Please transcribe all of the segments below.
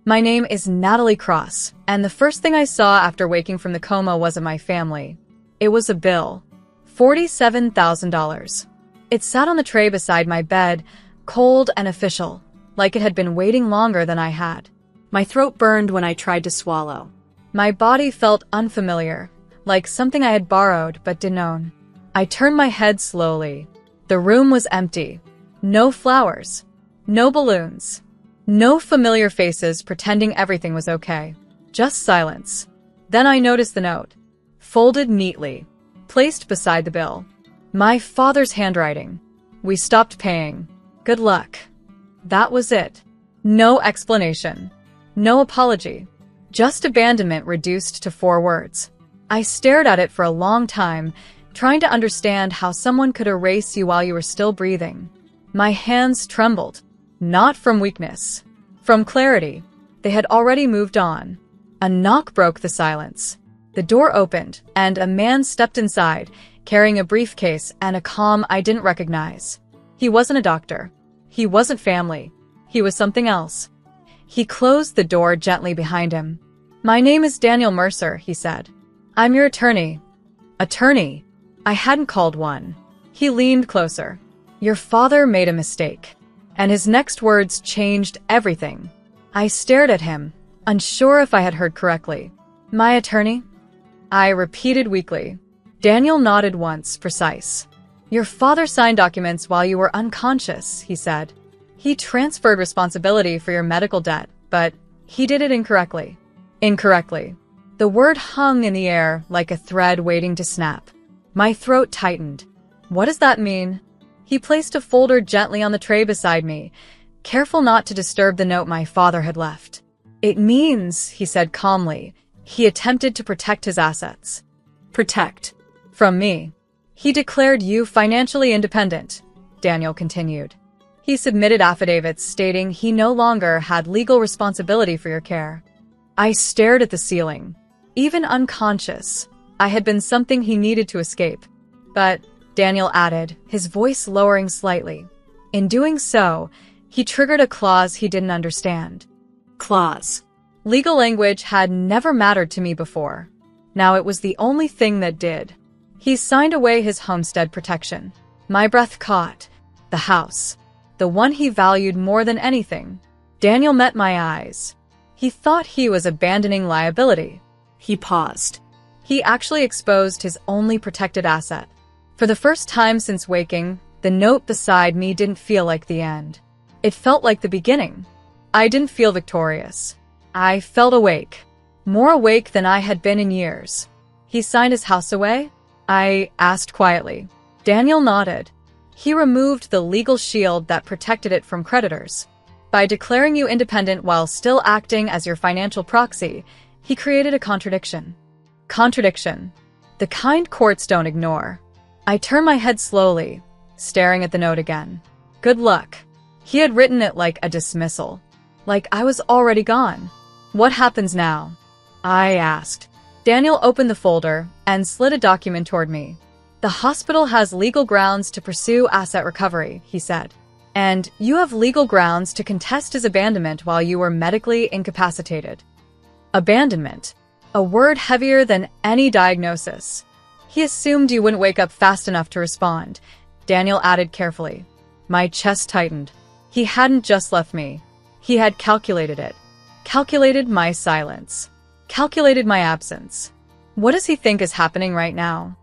My name is Natalie Cross, and the first thing I saw after waking from the coma wasn't my family. It was a bill. $47,000. It sat on the tray beside my bed, cold and official, like it had been waiting longer than I had. My throat burned when I tried to swallow. My body felt unfamiliar, like something I had borrowed but didn't own. I turned my head slowly. The room was empty. No flowers. No balloons. No familiar faces pretending everything was okay. Just silence. Then I noticed the note. Folded neatly. Placed beside the bill. My father's handwriting. We stopped paying. Good luck. That was it. No explanation. No apology. Just abandonment reduced to 4 words. I stared at it for a long time, trying to understand how someone could erase you while you were still breathing. My hands trembled. Not from weakness. From clarity. They had already moved on. A knock broke the silence. The door opened, and a man stepped inside, carrying a briefcase and a calm I didn't recognize. He wasn't a doctor. He wasn't family. He was something else. He closed the door gently behind him. My name is Daniel Mercer, he said. I'm your attorney. Attorney? I hadn't called one. He leaned closer. Your father made a mistake. And his next words changed everything. I stared at him, unsure if I had heard correctly. My attorney? I repeated weakly. Daniel nodded once, precise. Your father signed documents while you were unconscious, he said. He transferred responsibility for your medical debt, but he did it incorrectly. Incorrectly. The word hung in the air like a thread waiting to snap. My throat tightened. What does that mean? He placed a folder gently on the tray beside me, careful not to disturb the note my father had left. It means, he said calmly, he attempted to protect his assets. Protect. From me. He declared you financially independent, Daniel continued. He submitted affidavits stating he no longer had legal responsibility for your care. I stared at the ceiling. Even unconscious, I had been something he needed to escape. But, Daniel added, his voice lowering slightly. In doing so, he triggered a clause he didn't understand. Clause. Legal language had never mattered to me before. Now it was the only thing that did. He signed away his homestead protection. My breath caught. The house. The one he valued more than anything. Daniel met my eyes. He thought he was abandoning liability. He paused. He actually exposed his only protected asset. For the first time since waking, the note beside me didn't feel like the end. It felt like the beginning. I didn't feel victorious. I felt awake. More awake than I had been in years. He signed his house away? I asked quietly. Daniel nodded. He removed the legal shield that protected it from creditors. By declaring you independent while still acting as your financial proxy, he created a contradiction. Contradiction. The kind courts don't ignore. I turned my head slowly, staring at the note again. Good luck. He had written it like a dismissal. Like I was already gone. What happens now? I asked. Daniel opened the folder and slid a document toward me. The hospital has legal grounds to pursue asset recovery, he said. And you have legal grounds to contest his abandonment while you were medically incapacitated. Abandonment. A word heavier than any diagnosis. He assumed you wouldn't wake up fast enough to respond, Daniel added carefully. My chest tightened. He hadn't just left me. He had calculated it. Calculated my silence. Calculated my absence. What does he think is happening right now?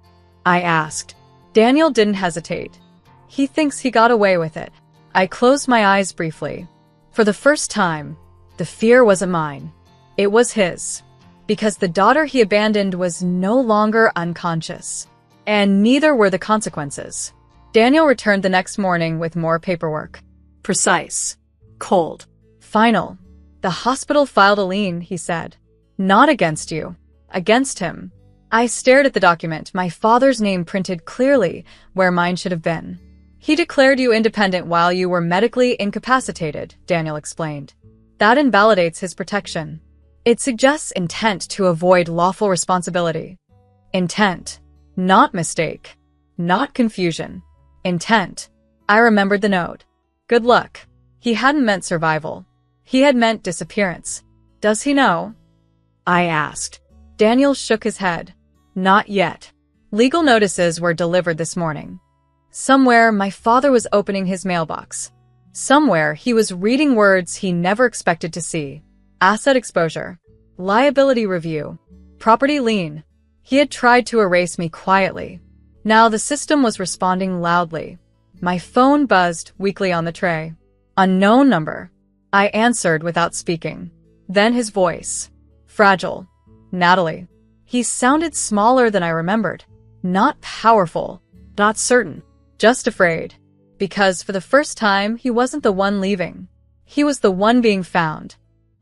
I asked. Daniel didn't hesitate. He thinks he got away with it. I closed my eyes briefly. For the first time, the fear wasn't mine. It was his. Because the daughter he abandoned was no longer unconscious. And neither were the consequences. Daniel returned the next morning with more paperwork. Precise. Cold. Final. The hospital filed a lien, he said. Not against you. Against him. I stared at the document, my father's name printed clearly where mine should have been. He declared you independent while you were medically incapacitated, Daniel explained. That invalidates his protection. It suggests intent to avoid lawful responsibility. Intent. Not mistake. Not confusion. Intent. I remembered the note. Good luck. He hadn't meant survival. He had meant disappearance. Does he know? I asked. Daniel shook his head. Not yet. Legal notices were delivered this morning. Somewhere, my father was opening his mailbox. Somewhere, he was reading words he never expected to see. Asset exposure. Liability review. Property lien. He had tried to erase me quietly. Now the system was responding loudly. My phone buzzed weakly on the tray. Unknown number. I answered without speaking. Then his voice. Fragile. Natalie. He sounded smaller than I remembered. Not powerful. Not certain. Just afraid. Because for the first time, he wasn't the one leaving. He was the one being found.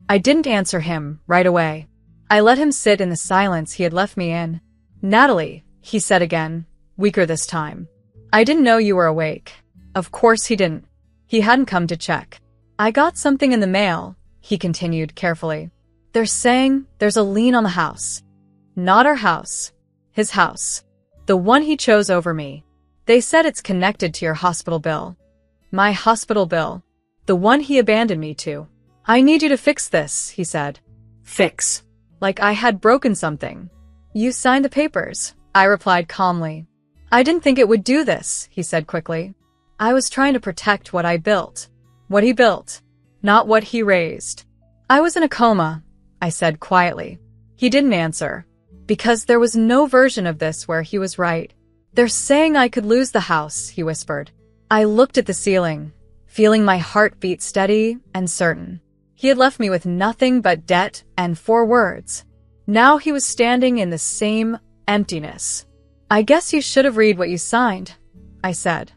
I didn't answer him right away. I let him sit in the silence he had left me in. Natalie, he said again, weaker this time. I didn't know you were awake. Of course he didn't. He hadn't come to check. I got something in the mail, he continued carefully. They're saying there's a lien on the house. Not our house. His house. The one he chose over me. They said it's connected to your hospital bill. My hospital bill. The one he abandoned me to. I need you to fix this, he said. Fix. Like I had broken something. You signed the papers, I replied calmly. I didn't think it would do this, he said quickly. I was trying to protect what I built. What he built. Not what he raised. I was in a coma, I said quietly. He didn't answer. Because there was no version of this where he was right. They're saying I could lose the house, he whispered. I looked at the ceiling, feeling my heart beat steady and certain. He had left me with nothing but debt and 4 words. Now he was standing in the same emptiness. I guess you should have read what you signed, I said.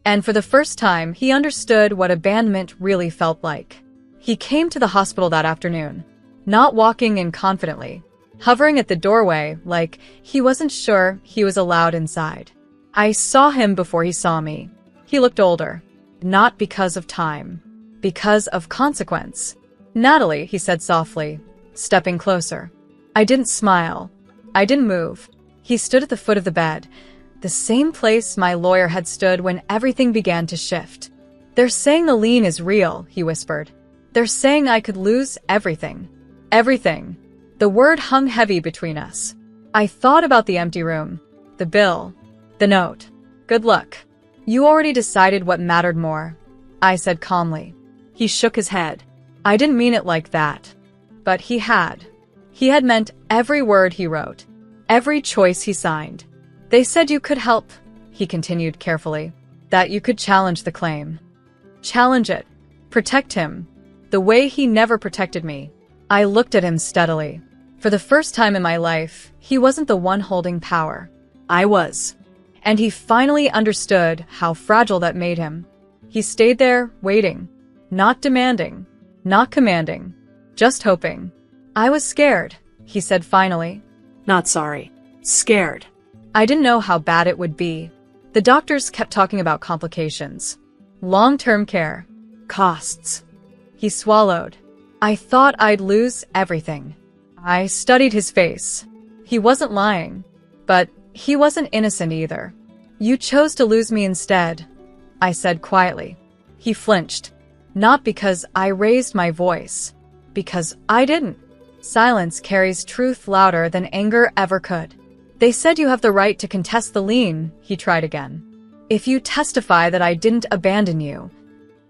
And for the first time, he understood what abandonment really felt like. He came to the hospital that afternoon, not walking in confidently, hovering at the doorway like he wasn't sure he was allowed inside. I saw him before he saw me. He looked older, not because of time, because of consequence. Natalie, he said softly, stepping closer. I didn't smile. I didn't move. He stood at the foot of the bed, the same place my lawyer had stood when everything began to shift. They're saying the lien is real, he whispered. They're saying I could lose everything. Everything. The word hung heavy between us. I thought about the empty room, the bill, the note. Good luck. You already decided what mattered more, I said calmly. He shook his head. I didn't mean it like that. But he had. He had meant every word he wrote, every choice he signed. They said you could help, he continued carefully, that you could challenge the claim. Challenge it. Protect him. The way he never protected me. I looked at him steadily. For the first time in my life, he wasn't the one holding power. I was. And he finally understood how fragile that made him. He stayed there, waiting. Not demanding. Not commanding. Just hoping. I was scared, he said finally. Not sorry. Scared. I didn't know how bad it would be. The doctors kept talking about complications. Long-term care. Costs. He swallowed. I thought I'd lose everything. I studied his face. He wasn't lying. But he wasn't innocent either. You chose to lose me instead, I said quietly. He flinched. Not because I raised my voice. Because I didn't. Silence carries truth louder than anger ever could. They said you have the right to contest the lien, he tried again. If you testify that I didn't abandon you.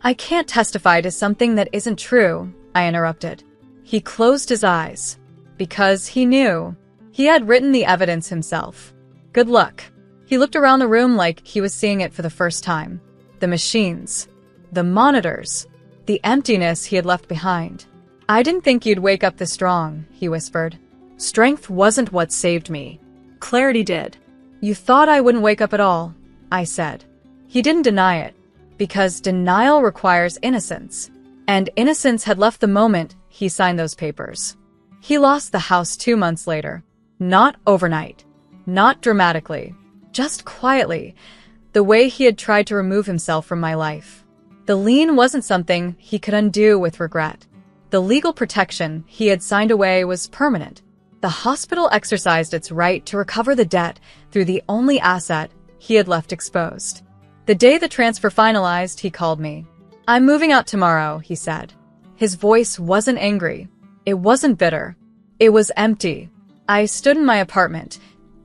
I can't testify to something that isn't true, I interrupted. He closed his eyes. Because he knew. He had written the evidence himself. Good luck. He looked around the room like he was seeing it for the first time. The machines. The monitors. The emptiness he had left behind. I didn't think you'd wake up this strong, he whispered. Strength wasn't what saved me. Clarity did. You thought I wouldn't wake up at all, I said. He didn't deny it. Because denial requires innocence. And innocence had left the moment he signed those papers. He lost the house 2 months later. Not overnight. Not dramatically. Just quietly. The way he had tried to remove himself from my life. The lien wasn't something he could undo with regret. The legal protection he had signed away was permanent. The hospital exercised its right to recover the debt through the only asset he had left exposed. The day the transfer finalized, he called me. I'm moving out tomorrow, he said. His voice wasn't angry. It wasn't bitter. It was empty. I stood in my apartment,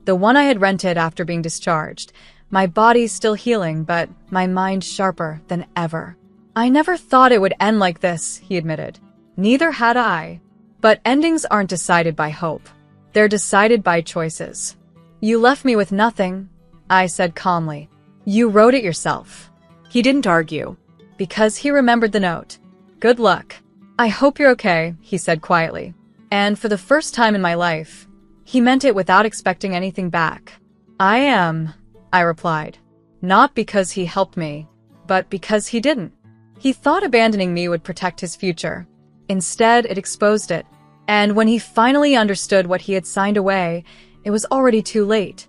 the one I had rented after being discharged, my body still healing, but my mind sharper than ever. I never thought it would end like this, he admitted. Neither had I. But endings aren't decided by hope. They're decided by choices. You left me with nothing, I said calmly. You wrote it yourself. He didn't argue, because he remembered the note. Good luck. I hope you're okay, he said quietly. And for the first time in my life, he meant it without expecting anything back. I am, I replied. Not because he helped me, but because he didn't. He thought abandoning me would protect his future. Instead, it exposed it. And when he finally understood what he had signed away, it was already too late.